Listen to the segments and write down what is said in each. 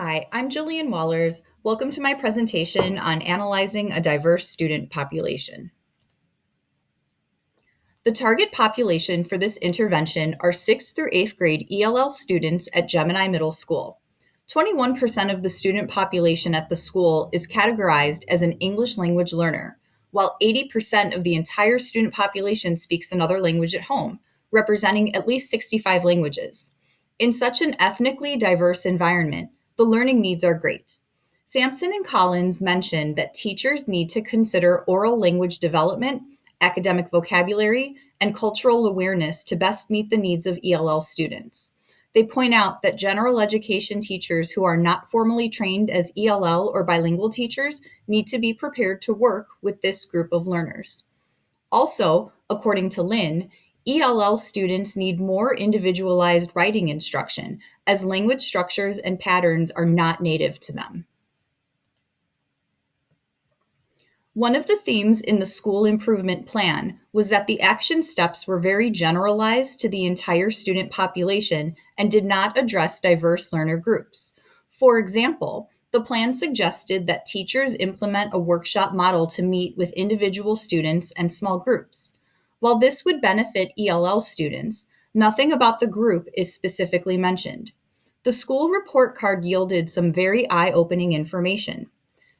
Hi, I'm Jillian Wallers. Welcome to my presentation on analyzing a diverse student population. The target population for this intervention are 6th through 8th grade ELL students at Gemini Middle School. 21% of the student population at the school is categorized as an English language learner, while 80% of the entire student population speaks another language at home, representing at least 65 languages. In such an ethnically diverse environment, the learning needs are great. Sampson and Collins mentioned that teachers need to consider oral language development, academic vocabulary, and cultural awareness to best meet the needs of ELL students. They point out that general education teachers who are not formally trained as ELL or bilingual teachers need to be prepared to work with this group of learners. Also, according to Lynn, ELL students need more individualized writing instruction, as language structures and patterns are not native to them. One of the themes in the school improvement plan was that the action steps were very generalized to the entire student population and did not address diverse learner groups. For example, the plan suggested that teachers implement a workshop model to meet with individual students and small groups. While this would benefit ELL students, nothing about the group is specifically mentioned. The school report card yielded some very eye-opening information.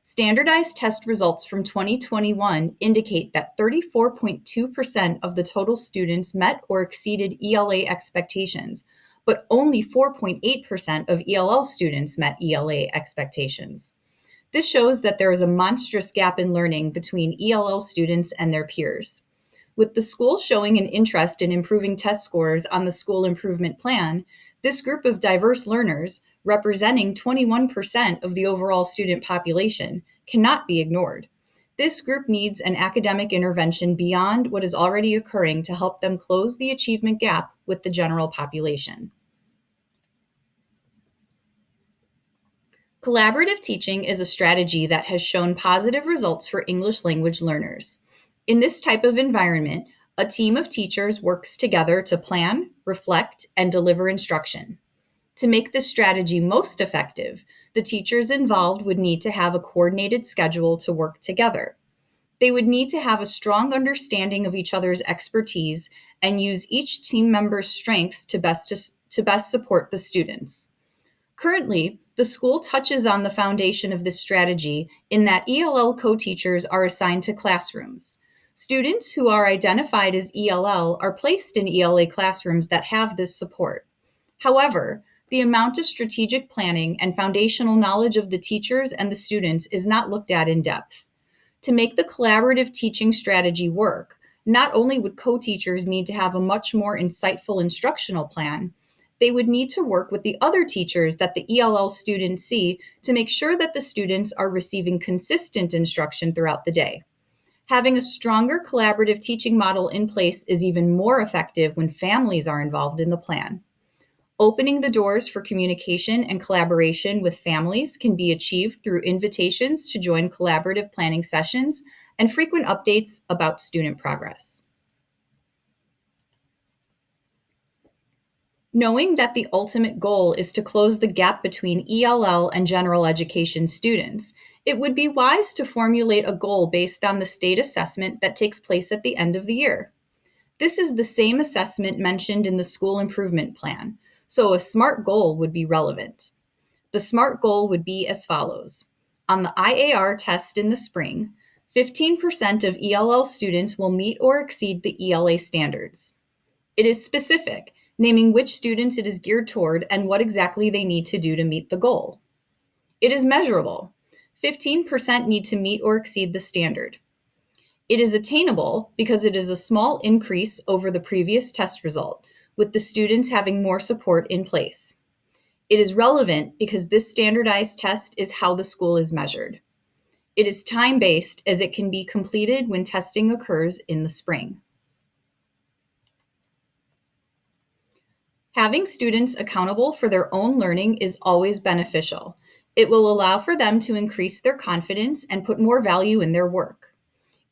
Standardized test results from 2021 indicate that 34.2% of the total students met or exceeded ELA expectations, but only 4.8% of ELL students met ELA expectations. This shows that there is a monstrous gap in learning between ELL students and their peers. With the school showing an interest in improving test scores on the school improvement plan, this group of diverse learners, representing 21% of the overall student population, cannot be ignored. This group needs an academic intervention beyond what is already occurring to help them close the achievement gap with the general population. Collaborative teaching is a strategy that has shown positive results for English language learners. In this type of environment, a team of teachers works together to plan, reflect, and deliver instruction. To make this strategy most effective, the teachers involved would need to have a coordinated schedule to work together. They would need to have a strong understanding of each other's expertise and use each team member's strengths to best support the students. Currently, the school touches on the foundation of this strategy in that ELL co-teachers are assigned to classrooms. Students who are identified as ELL are placed in ELA classrooms that have this support. However, the amount of strategic planning and foundational knowledge of the teachers and the students is not looked at in depth. To make the collaborative teaching strategy work, not only would co-teachers need to have a much more insightful instructional plan, they would need to work with the other teachers that the ELL students see to make sure that the students are receiving consistent instruction throughout the day. Having a stronger collaborative teaching model in place is even more effective when families are involved in the plan. Opening the doors for communication and collaboration with families can be achieved through invitations to join collaborative planning sessions and frequent updates about student progress. Knowing that the ultimate goal is to close the gap between ELL and general education students, it would be wise to formulate a goal based on the state assessment that takes place at the end of the year. This is the same assessment mentioned in the school improvement plan, so a SMART goal would be relevant. The SMART goal would be as follows. On the IAR test in the spring, 15% of ELL students will meet or exceed the ELA standards. It is specific, naming which students it is geared toward and what exactly they need to do to meet the goal. It is measurable. 15% need to meet or exceed the standard. It is attainable because it is a small increase over the previous test result, with the students having more support in place. It is relevant because this standardized test is how the school is measured. It is time-based as it can be completed when testing occurs in the spring. Having students accountable for their own learning is always beneficial. It will allow for them to increase their confidence and put more value in their work.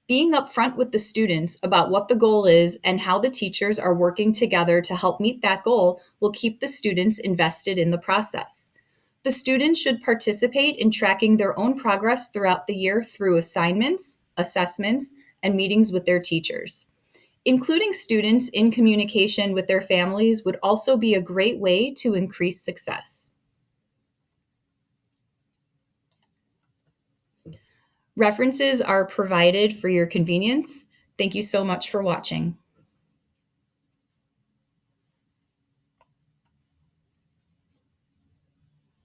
Being upfront with the students about what the goal is and how the teachers are working together to help meet that goal will keep the students invested in the process. The students should participate in tracking their own progress throughout the year through assignments, assessments, and meetings with their teachers. Including students in communication with their families would also be a great way to increase success. References are provided for your convenience. Thank you so much for watching.